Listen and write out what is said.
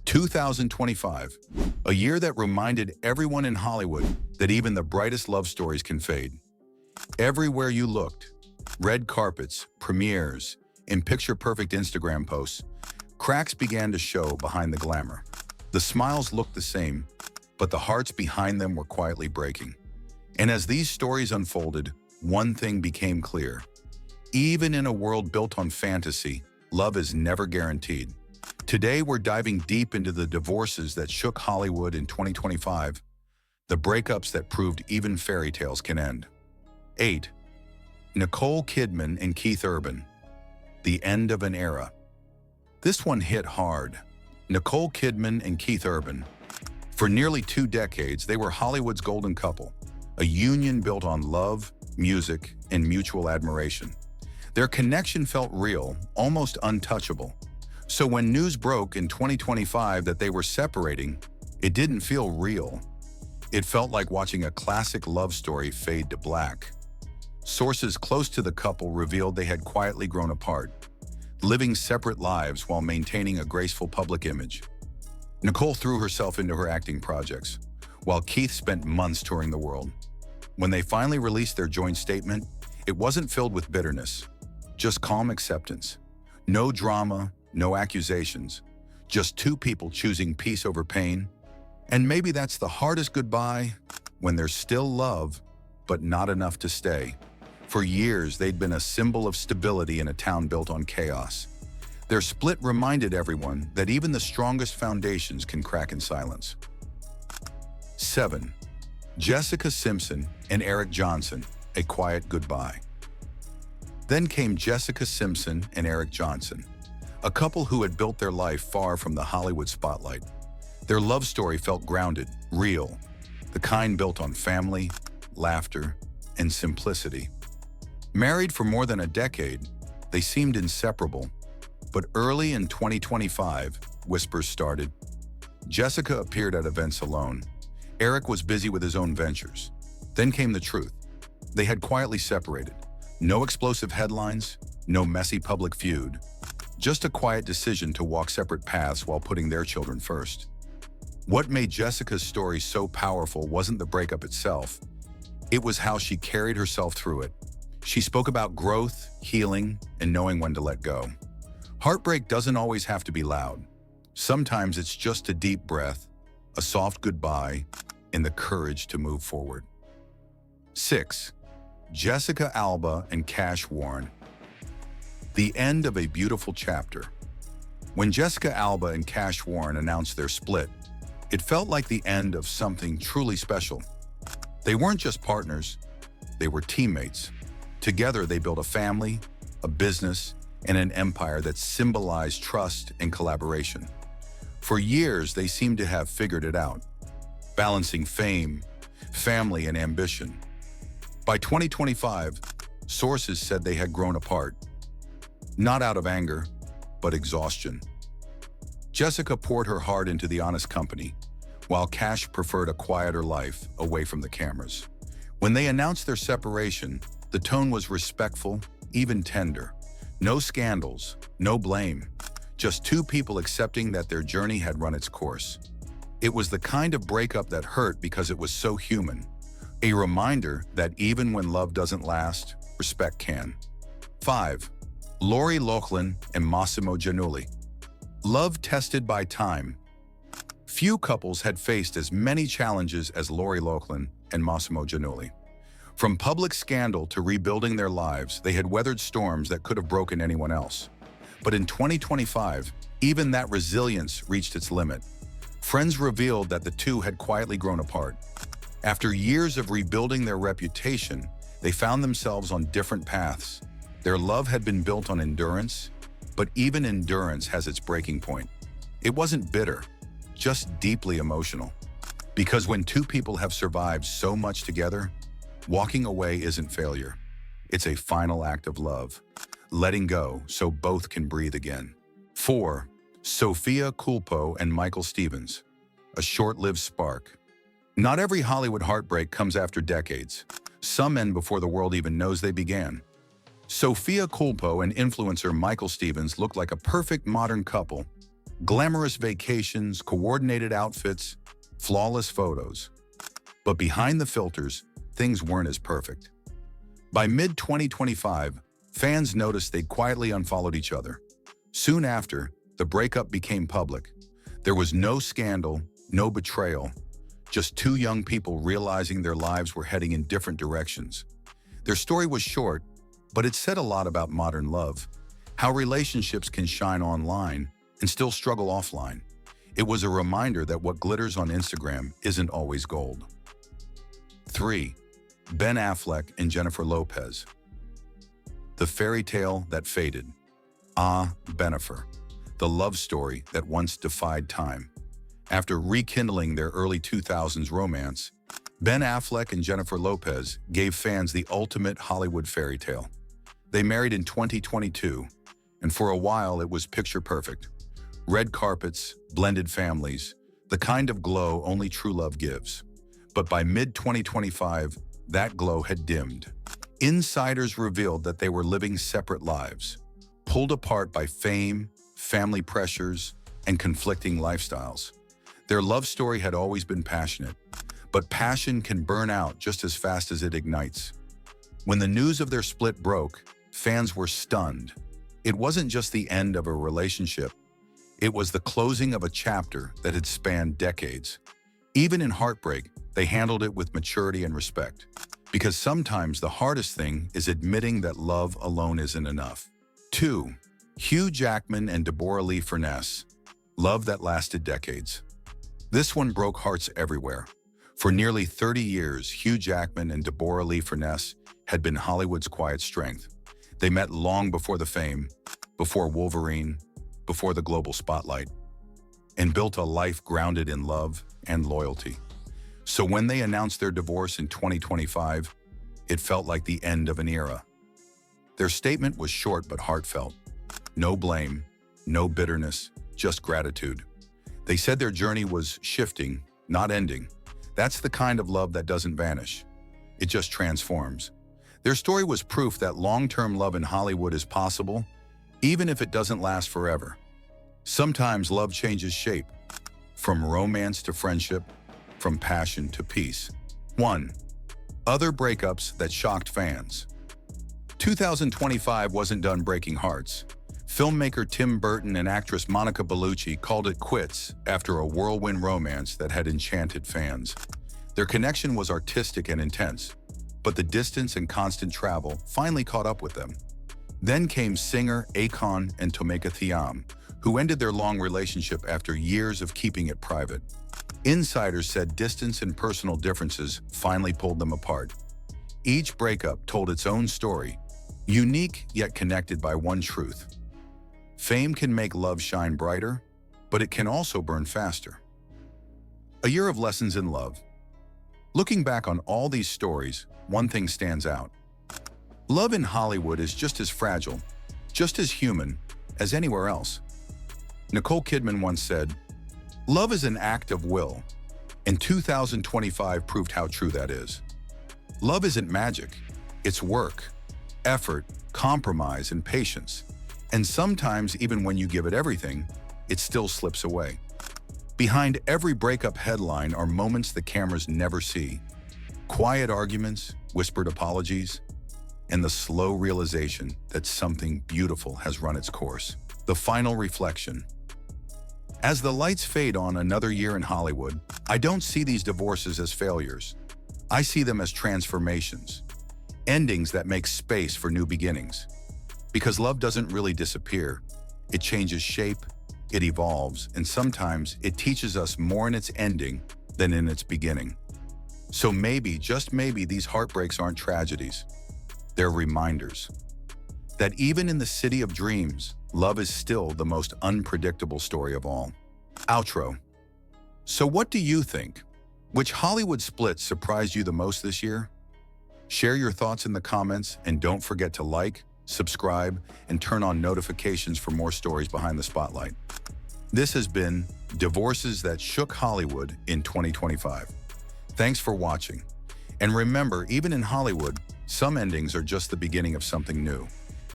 2025, a year that reminded everyone in Hollywood that even the brightest love stories can fade. Everywhere you looked, red carpets, premieres, and picture-perfect Instagram posts, cracks began to show behind the glamour. The smiles looked the same, but the hearts behind them were quietly breaking. And as these stories unfolded, one thing became clear. Even in a world built on fantasy, love is never guaranteed. Today, we're diving deep into the divorces that shook Hollywood in 2025, the breakups that proved even fairy tales can end. 8. Nicole Kidman and Keith Urban. The end of an era. This one hit hard. Nicole Kidman and Keith Urban. For nearly 2 decades, they were Hollywood's golden couple, a union built on love, music, and mutual admiration. Their connection felt real, almost untouchable. So when news broke in 2025 that they were separating, it didn't feel real. It felt like watching a classic love story fade to black. Sources close to the couple revealed they had quietly grown apart, living separate lives while maintaining a graceful public image. Nicole threw herself into her acting projects, while Keith spent months touring the world. When they finally released their joint statement, it wasn't filled with bitterness, just calm acceptance. No drama, no accusations, just 2 people choosing peace over pain. And maybe that's the hardest goodbye, when there's still love, but not enough to stay. For years, they'd been a symbol of stability in a town built on chaos. Their split reminded everyone that even the strongest foundations can crack in silence. 7. Jessica Simpson and Eric Johnson, a quiet goodbye. Then came Jessica Simpson and Eric Johnson, a couple who had built their life far from the Hollywood spotlight. Their love story felt grounded, real, the kind built on family, laughter, and simplicity. Married for more than a decade, they seemed inseparable. But early in 2025, whispers started. Jessica appeared at events alone. Eric was busy with his own ventures. Then came the truth. They had quietly separated. No explosive headlines, no messy public feud. Just a quiet decision to walk separate paths while putting their children first. What made Jessica's story so powerful wasn't the breakup itself. It was how she carried herself through it. She spoke about growth, healing, and knowing when to let go. Heartbreak doesn't always have to be loud. Sometimes it's just a deep breath, a soft goodbye, and the courage to move forward. 6. Jessica Alba and Cash Warren. The end of a beautiful chapter. When Jessica Alba and Cash Warren announced their split, it felt like the end of something truly special. They weren't just partners, they were teammates. Together they built a family, a business, and an empire that symbolized trust and collaboration. For years, they seemed to have figured it out, balancing fame, family, and ambition. By 2025, sources said they had grown apart. Not out of anger, but exhaustion. Jessica poured her heart into the honest company, while Cash preferred a quieter life away from the cameras. When they announced their separation, the tone was respectful, even tender. No scandals, no blame, just 2 people accepting that their journey had run its course. It was the kind of breakup that hurt because it was so human. A reminder that even when love doesn't last, respect can. 5. Lori Loughlin and Massimo Giannulli. Love tested by time. Few couples had faced as many challenges as Lori Loughlin and Massimo Giannulli. From public scandal to rebuilding their lives, they had weathered storms that could have broken anyone else. But in 2025, even that resilience reached its limit. Friends revealed that the two had quietly grown apart. After years of rebuilding their reputation, they found themselves on different paths. Their love had been built on endurance, but even endurance has its breaking point. It wasn't bitter, just deeply emotional. Because when 2 people have survived so much together, walking away isn't failure. It's a final act of love, letting go so both can breathe again. 4. Sophia Culpo and Michael Stevens. A short-lived spark. Not every Hollywood heartbreak comes after decades. Some end before the world even knows they began. Sophia Culpo and influencer Michael Stevens looked like a perfect modern couple. Glamorous vacations, coordinated outfits, flawless photos. But behind the filters, things weren't as perfect. By mid-2025, fans noticed they'd quietly unfollowed each other. Soon after, the breakup became public. There was no scandal, no betrayal, just two young people realizing their lives were heading in different directions. Their story was short, but it said a lot about modern love, how relationships can shine online and still struggle offline. It was a reminder that what glitters on Instagram isn't always gold. 3. Ben Affleck and Jennifer Lopez. The fairy tale that faded. Bennifer, the love story that once defied time. After rekindling their early 2000s romance, Ben Affleck and Jennifer Lopez gave fans the ultimate Hollywood fairy tale. They married in 2022, and for a while it was picture perfect. Red carpets, blended families, the kind of glow only true love gives. But by mid-2025, that glow had dimmed. Insiders revealed that they were living separate lives, pulled apart by fame, family pressures, and conflicting lifestyles. Their love story had always been passionate, but passion can burn out just as fast as it ignites. When the news of their split broke, fans were stunned. It wasn't just the end of a relationship, it was the closing of a chapter that had spanned decades. Even in heartbreak, they handled it with maturity and respect. Because sometimes the hardest thing is admitting that love alone isn't enough. 2. Hugh Jackman and Deborra-Lee Furness. Love that lasted decades. This one broke hearts everywhere. For nearly 30 years, Hugh Jackman and Deborra-Lee Furness had been Hollywood's quiet strength. They met long before the fame, before Wolverine, before the global spotlight, and built a life grounded in love and loyalty. So when they announced their divorce in 2025, it felt like the end of an era. Their statement was short but heartfelt. No blame, no bitterness, just gratitude. They said their journey was shifting, not ending. That's the kind of love that doesn't vanish. It just transforms. Their story was proof that long-term love in Hollywood is possible, even if it doesn't last forever. Sometimes love changes shape, from romance to friendship, from passion to peace. 1. Other breakups that shocked fans. 2025 wasn't done breaking hearts. Filmmaker Tim Burton and actress Monica Bellucci called it quits after a whirlwind romance that had enchanted fans. Their connection was artistic and intense, but the distance and constant travel finally caught up with them. Then came singer Akon and Tomeka Thiam, who ended their long relationship after years of keeping it private. Insiders said distance and personal differences finally pulled them apart. Each breakup told its own story, unique yet connected by one truth. Fame can make love shine brighter, but it can also burn faster. A year of lessons in love. Looking back on all these stories, one thing stands out. Love in Hollywood is just as fragile, just as human, as anywhere else. Nicole Kidman once said, "Love is an act of will," and 2025 proved how true that is. Love isn't magic, it's work, effort, compromise, and patience. And sometimes, even when you give it everything, it still slips away. Behind every breakup headline are moments the cameras never see. Quiet arguments, whispered apologies, and the slow realization that something beautiful has run its course. The final reflection. As the lights fade on another year in Hollywood, I don't see these divorces as failures. I see them as transformations, endings that make space for new beginnings. Because love doesn't really disappear. It changes shape, it evolves, and sometimes it teaches us more in its ending than in its beginning. So maybe, just maybe, these heartbreaks aren't tragedies. They're reminders that even in the city of dreams, love is still the most unpredictable story of all. Outro. So what do you think? Which Hollywood split surprised you the most this year? Share your thoughts in the comments, and don't forget to like, subscribe, and turn on notifications for more stories behind the spotlight. This has been Divorces That Shook Hollywood in 2025. Thanks for watching. And remember, even in Hollywood, some endings are just the beginning of something new.